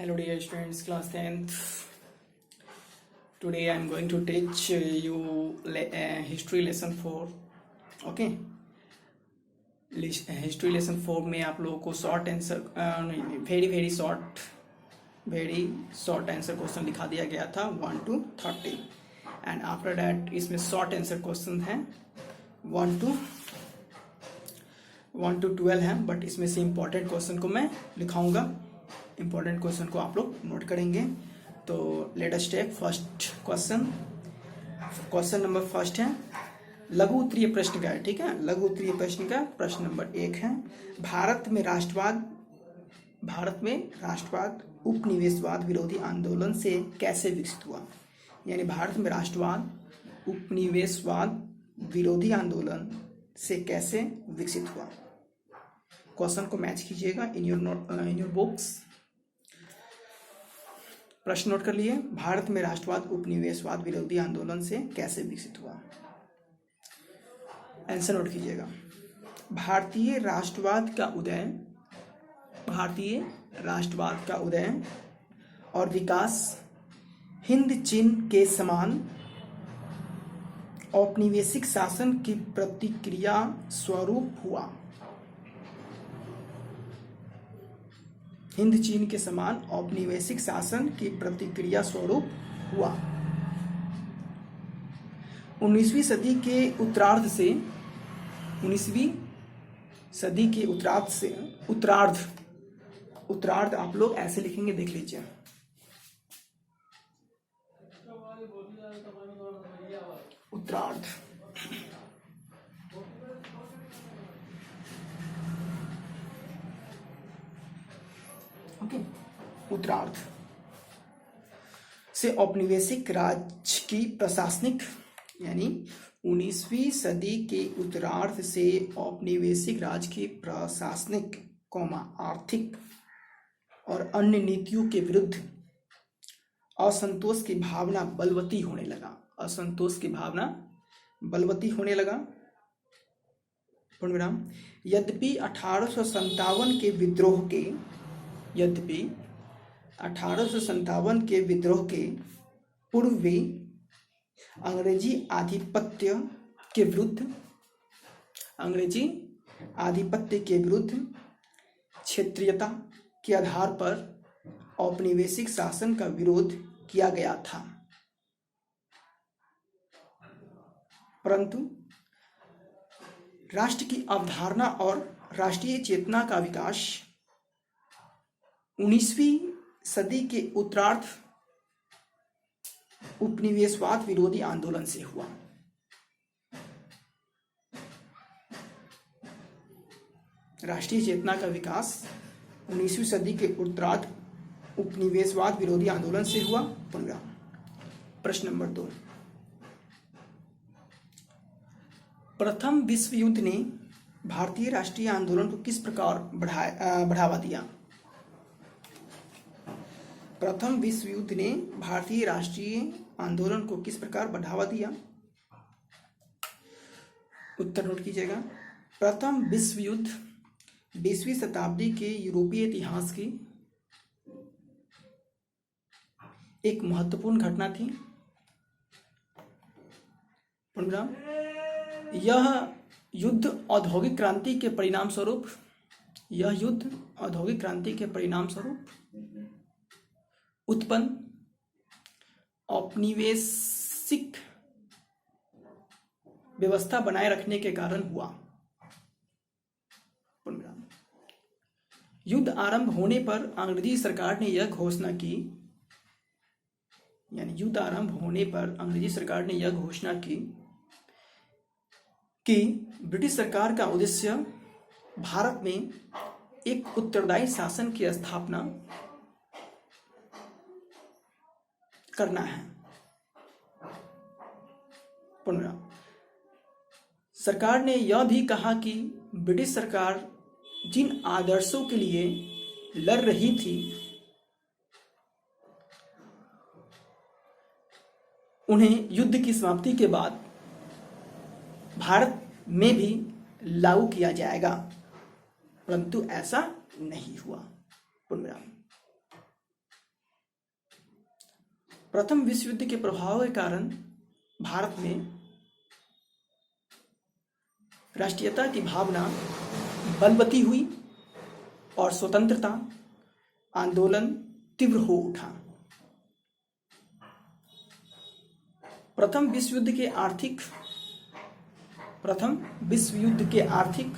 Hello dear students, class 10th. Today I am going to teach you history lesson 4. Okay. History lesson 4 में आप लोगों को short answer very short answer question लिखा दिया गया था 1 to 30 एंड आफ्टर दैट इसमें शॉर्ट आंसर क्वेश्चन है 1 to 12 है, बट इसमें से इम्पोर्टेंट क्वेश्चन को मैं लिखाऊंगा। इम्पोर्टेंट क्वेश्चन को आप लोग नोट करेंगे। तो let us take first question number first है लघु उत्तरीय प्रश्न का है। ठीक है, लघु उत्तरीय प्रश्न का प्रश्न नंबर 1 है भारत में राष्ट्रवाद उपनिवेशवाद विरोधी आंदोलन से कैसे विकसित हुआ। यानी भारत में राष्ट्रवाद उपनिवेशवाद विरोधी आंदोलन से कैसे विकसित हुआ। क्वेश्चन को मैच कीजिएगा इन योर बुक्स। प्रश्न नोट कर लिए, भारत में राष्ट्रवाद उपनिवेशवाद विरोधी आंदोलन से कैसे विकसित हुआ। आंसर नोट कीजिएगा। भारतीय राष्ट्रवाद का उदय और विकास हिंद चीन के समान औपनिवेशिक शासन की प्रतिक्रिया स्वरूप हुआ। हिंद चीन के समान औपनिवेशिक शासन की प्रतिक्रिया स्वरूप हुआ। 19वीं सदी के उत्तरार्ध आप लोग ऐसे लिखेंगे, देख लीजिए। उत्तरार्ध उत्तरार्ध से औपनिवेशिक राज की प्रशासनिक, यानी 19वीं सदी के उत्तरार्ध से औपनिवेशिक राज की प्रशासनिक आर्थिक और अन्य नीतियों के विरुद्ध असंतोष की भावना बलवती होने लगा। यद्यपि 1857 के विद्रोह के पूर्व भी अंग्रेजी आधिपत्य के विरुद्ध क्षेत्रीयता के आधार पर औपनिवेशिक शासन का विरोध किया गया था, परंतु राष्ट्र की अवधारणा और राष्ट्रीय चेतना का विकास 19वीं सदी के उत्तरार्ध उपनिवेशवाद विरोधी आंदोलन से हुआ। राष्ट्रीय चेतना का विकास 19वीं सदी के उत्तरार्ध उपनिवेशवाद विरोधी आंदोलन से हुआ। प्रश्न नंबर 2, प्रथम विश्व युद्ध ने भारतीय राष्ट्रीय आंदोलन को किस प्रकार बढ़ावा दिया। प्रथम विश्व युद्ध ने भारतीय राष्ट्रीय आंदोलन को किस प्रकार बढ़ावा दिया। उत्तर नोट कीजिएगा। प्रथम विश्व युद्ध 20वीं शताब्दी के यूरोपीय इतिहास की एक महत्वपूर्ण घटना थी। यह युद्ध औद्योगिक क्रांति के परिणाम स्वरूप उत्पन्न औपनिवेशिक व्यवस्था बनाए रखने के कारण हुआ। युद्ध आरंभ होने पर अंग्रेजी सरकार ने यह घोषणा की कि ब्रिटिश सरकार का उद्देश्य भारत में एक उत्तरदायी शासन की स्थापना करना है। सरकार ने यह भी कहा कि ब्रिटिश सरकार जिन आदर्शों के लिए लड़ रही थी उन्हें युद्ध की समाप्ति के बाद भारत में भी लागू किया जाएगा, परंतु ऐसा नहीं हुआ। प्रथम विश्व युद्ध के प्रभाव के कारण भारत में राष्ट्रीयता की भावना बलवती हुई और स्वतंत्रता आंदोलन तीव्र हो उठा। प्रथम विश्व युद्ध के आर्थिक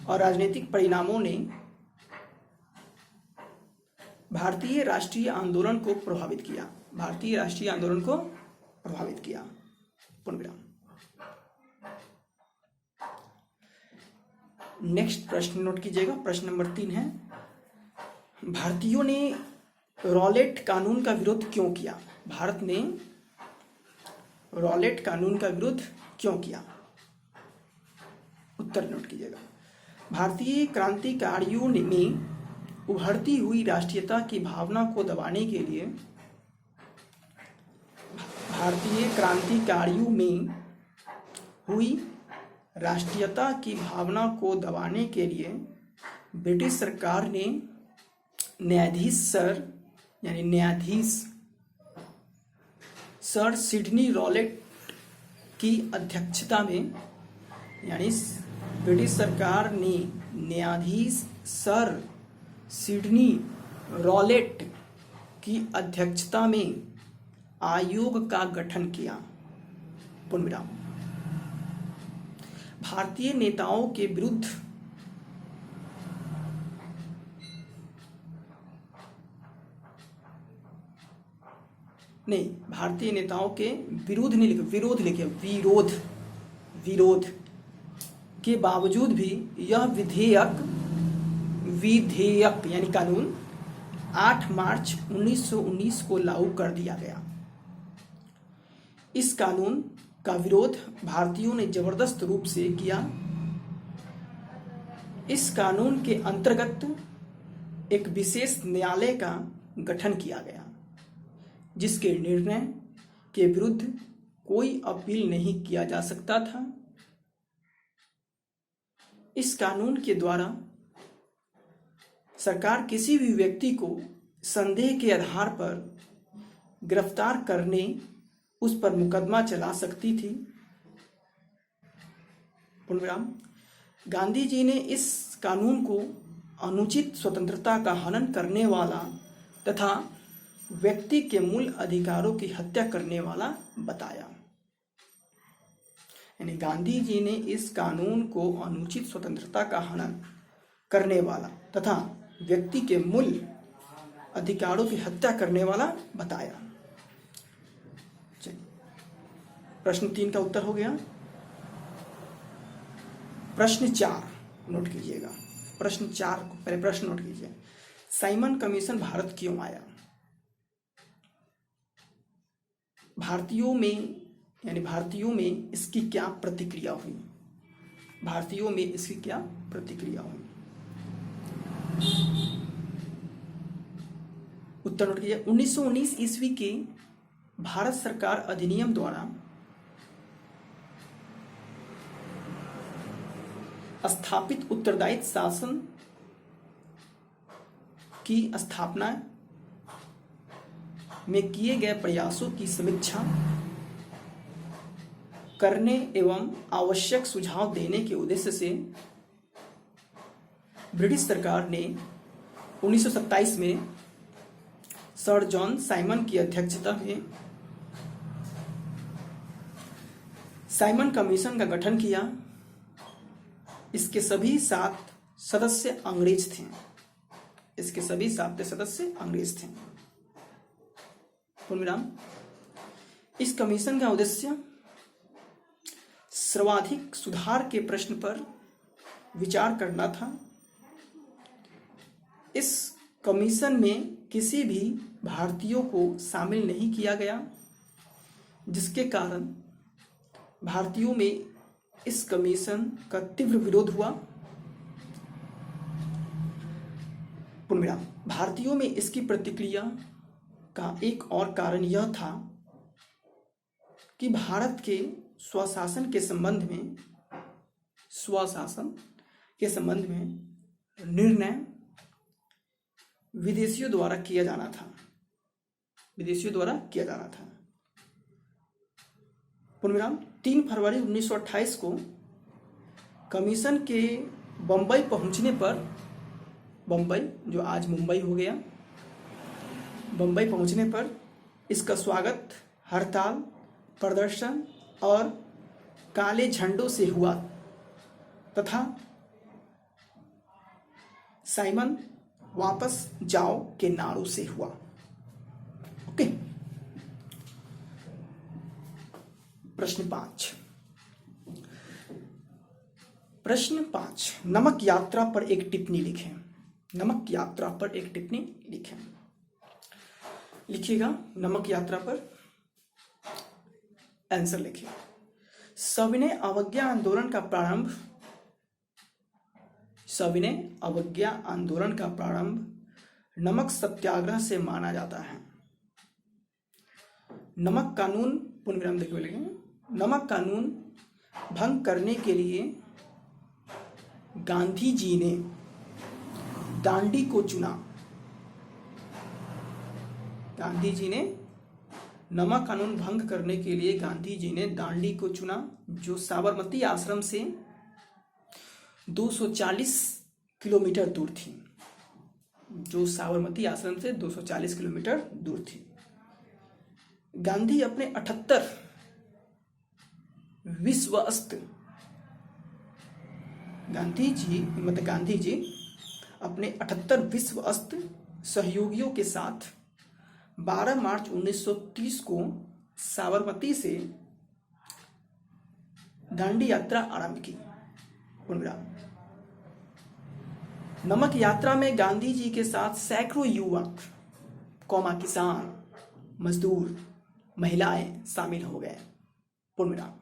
और राजनीतिक परिणामों ने भारतीय राष्ट्रीय आंदोलन को प्रभावित किया। पूर्णविराम। नेक्स्ट प्रश्न नोट कीजिएगा। प्रश्न नंबर 3 है, भारतीयों ने रॉलेट कानून का विरोध क्यों किया? भारत ने रॉलेट कानून का विरोध क्यों किया? उत्तर नोट कीजिएगा। भारतीय क्रांतिकारियों में उभरती हुई राष्ट्रीयता की भावना को दबाने के लिए ब्रिटिश सरकार ने न्यायाधीश सर सिडनी रॉलेट की अध्यक्षता में ब्रिटिश सरकार ने न्यायाधीश सर सिडनी रॉलेट की अध्यक्षता में आयोग का गठन किया। पूर्णविराम। भारतीय नेताओं के विरुद्ध विरोध के बावजूद भी यह विधेयक यानी कानून 8 मार्च 1919 को लागू कर दिया गया। इस कानून का विरोध भारतीयों ने जबरदस्त रूप से किया। इस कानून के अंतर्गत एक विशेष न्यायालय का गठन किया गया, जिसके निर्णय के विरुद्ध कोई अपील नहीं किया जा सकता था। इस कानून के द्वारा सरकार किसी भी व्यक्ति को संदेह के आधार पर गिरफ्तार करने उस पर मुकदमा चला सकती थी। पूर्णविराम। गांधी जी ने इस कानून को अनुचित स्वतंत्रता का हनन करने वाला तथा व्यक्ति के मूल अधिकारों की हत्या करने वाला बताया। यानी गांधी जी ने इस कानून को अनुचित स्वतंत्रता का हनन करने वाला तथा व्यक्ति के मूल अधिकारों की हत्या करने वाला बताया। प्रश्न 3 का उत्तर हो गया। प्रश्न 4 नोट कीजिएगा। प्रश्न 4 को पहले प्रश्न नोट कीजिए। साइमन कमीशन भारत क्यों आया? भारतीयों में इसकी क्या प्रतिक्रिया हुई? उत्तर नोट कीजिए। 1919 ईस्वी के भारत सरकार अधिनियम द्वारा स्थापित उत्तरदायित्व शासन की स्थापना में किए गए प्रयासों की समीक्षा करने एवं आवश्यक सुझाव देने के उद्देश्य से ब्रिटिश सरकार ने 1927 में सर जॉन साइमन की अध्यक्षता में साइमन कमीशन का गठन किया। इसके सभी 7 सदस्य अंग्रेज थे। पूर्णविराम। इस कमीशन का उद्देश्य सर्वाधिक सुधार के प्रश्न पर विचार करना था। इस कमीशन में किसी भी भारतीयों को शामिल नहीं किया गया, जिसके कारण भारतीयों में इस कमीशन का तीव्र विरोध हुआ। पूर्णविराम। भारतीयों में इसकी प्रतिक्रिया का एक और कारण यह था कि भारत के स्वशासन के संबंध में निर्णय विदेशियों द्वारा किया जाना था। विदेशियों द्वारा किया जाना था। पूर्णविराम 3 फरवरी 1928 को कमीशन के बम्बई पहुंचने पर, बम्बई जो आज मुंबई हो गया, बम्बई पहुंचने पर इसका स्वागत हड़ताल, प्रदर्शन और काले झंडों से हुआ तथा साइमन वापस जाओ के नारों से हुआ। ओके। प्रश्न 5। प्रश्न 5, नमक यात्रा पर एक टिप्पणी लिखें। नमक यात्रा पर एक टिप्पणी लिखें। लिखिएगा नमक यात्रा पर आंसर लिखिए। सविनय अवज्ञा आंदोलन का प्रारंभ, सविनय अवज्ञा आंदोलन का प्रारंभ नमक सत्याग्रह से माना जाता है। नमक कानून, पूर्णविराम देखिए लिखेंगे, नमक कानून भंग करने के लिए गांधी जी ने दांडी को चुना। गांधी जी ने नमक कानून भंग करने के लिए गांधी जी ने दांडी को चुना, जो साबरमती आश्रम से 240 किलोमीटर दूर थी, जो साबरमती आश्रम से 240 किलोमीटर दूर थी। गांधी अपने 78 विश्वस्त, गांधी जी अपने 78 विश्वस्त सहयोगियों के साथ 12 मार्च 1930 को साबरमती से दांडी यात्रा आरंभ की। पूर्णविराम। नमक यात्रा में गांधी जी के साथ सैकड़ों युवक, किसान, मजदूर, महिलाएं शामिल हो गए। पूर्णविराम।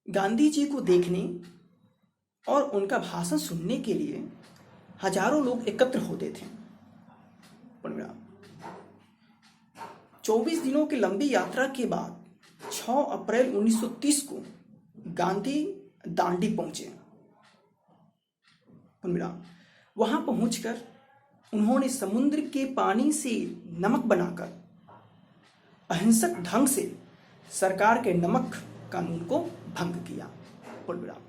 गांधी जी को देखने और उनका भाषण सुनने के लिए हजारों लोग एकत्र होते थे। पूर्णविराम। 24 दिनों की लंबी यात्रा के बाद 6 अप्रैल 1930 को गांधी दांडी पहुंचे। पूर्णविराम। वहां पहुंचकर उन्होंने समुद्र के पानी से नमक बनाकर अहिंसक ढंग से सरकार के नमक कानून को भंग किया। पूर्णविराम।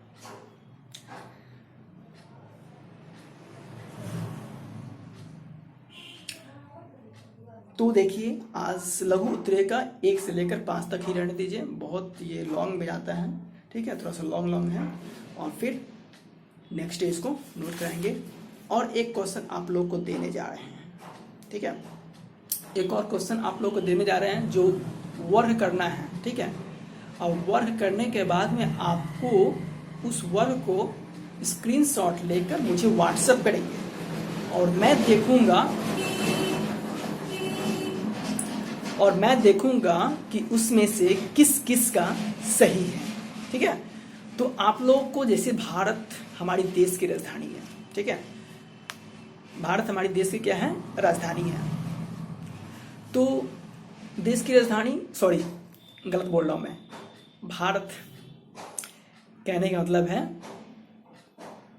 तो देखिए आज लघु उत्तरीय का 1 से लेकर 5 तक ही रहने दीजिए, बहुत ये लॉन्ग में जाता है, ठीक है, थोड़ा सा लॉन्ग है, और फिर नेक्स्ट डे इसको नोट कराएंगे। और एक क्वेश्चन आप लोग को देने जा रहे हैं, ठीक है, एक और क्वेश्चन आप लोग को देने जा रहे हैं जो वर्ग करना है, ठीक है। और वर्ग करने के बाद में आपको उस वर्ग को स्क्रीनशॉट लेकर मुझे व्हाट्सएप करेंगे और मैं देखूंगा कि उसमें से किस किस का सही है, ठीक है। तो आप लोग को, जैसे भारत हमारी देश की राजधानी है, ठीक है, भारत हमारी देश की क्या है, राजधानी है। तो देश की राजधानी, सॉरी गलत बोल रहा हूं मैं, भारत कहने का मतलब है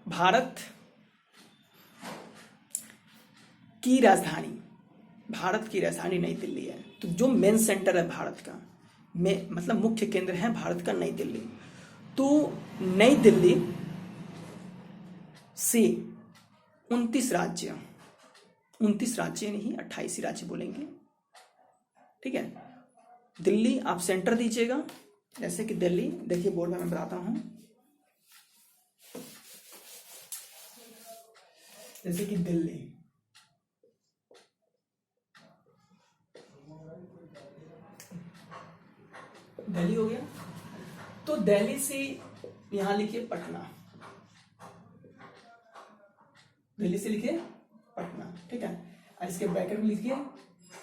भारत की राजधानी, भारत की राजधानी नई दिल्ली है। तो जो मेन सेंटर है भारत का, मतलब मुख्य केंद्र है भारत का नई दिल्ली। तो नई दिल्ली से 29 राज्य नहीं 28 राज्य बोलेंगे, ठीक है। दिल्ली आप सेंटर दीजिएगा, जैसे कि दिल्ली, देखिए बोर्ड में मैं बताता हूं, जैसे कि दिल्ली हो गया। तो दिल्ली से यहां लिखिए पटना, दिल्ली से लिखिए पटना, ठीक है। और इसके ब्रैकेट में लिखिए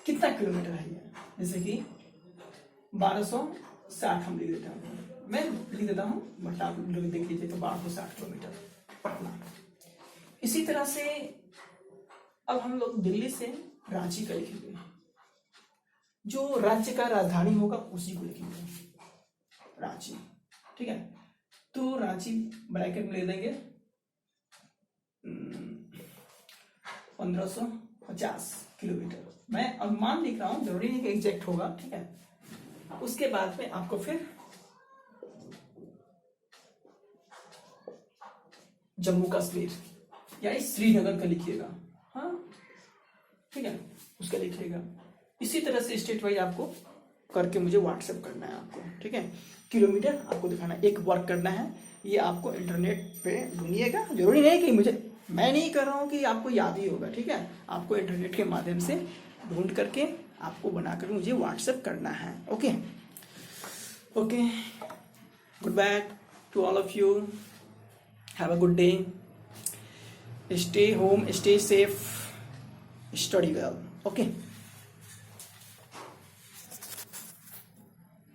कितना किलोमीटर है ये, जैसे कि 1260 हम लिख देते हैं, मैं लिख देता हूं, बट आप लोग देख लीजिए। तो 1260 किलोमीटर पटना। इसी तरह से अब हम लोग दिल्ली से रांची का लिखेंगे, जो राज्य का राजधानी होगा उसी को लिखेंगे, रांची, ठीक है। तो रांची ब्रैकेट में ले देंगे 1500 50 किलोमीटर। मैं अनुमान लिख रहा हूं, जरूरी नहीं कि एग्जैक्ट होगा, ठीक है। उसके बाद में आपको फिर जम्मू कश्मीर यानी श्रीनगर का लिखिएगा, हाँ ठीक है, उसका लिखिएगा। इसी तरह से स्टेट वाइज आपको करके मुझे व्हाट्सएप करना है आपको, ठीक है। किलोमीटर आपको दिखाना है, एक वर्क करना है, ये आपको इंटरनेट पे ढूंढिएगा। जरूरी नहीं कि मुझे, मैं नहीं कर रहा हूँ कि आपको याद ही होगा, ठीक है। आपको इंटरनेट के माध्यम से ढूंढ करके आपको बनाकर मुझे व्हाट्सएप करना है। Okay okay, good by two all of you, have a good day, stay home, stay safe, study well, okay.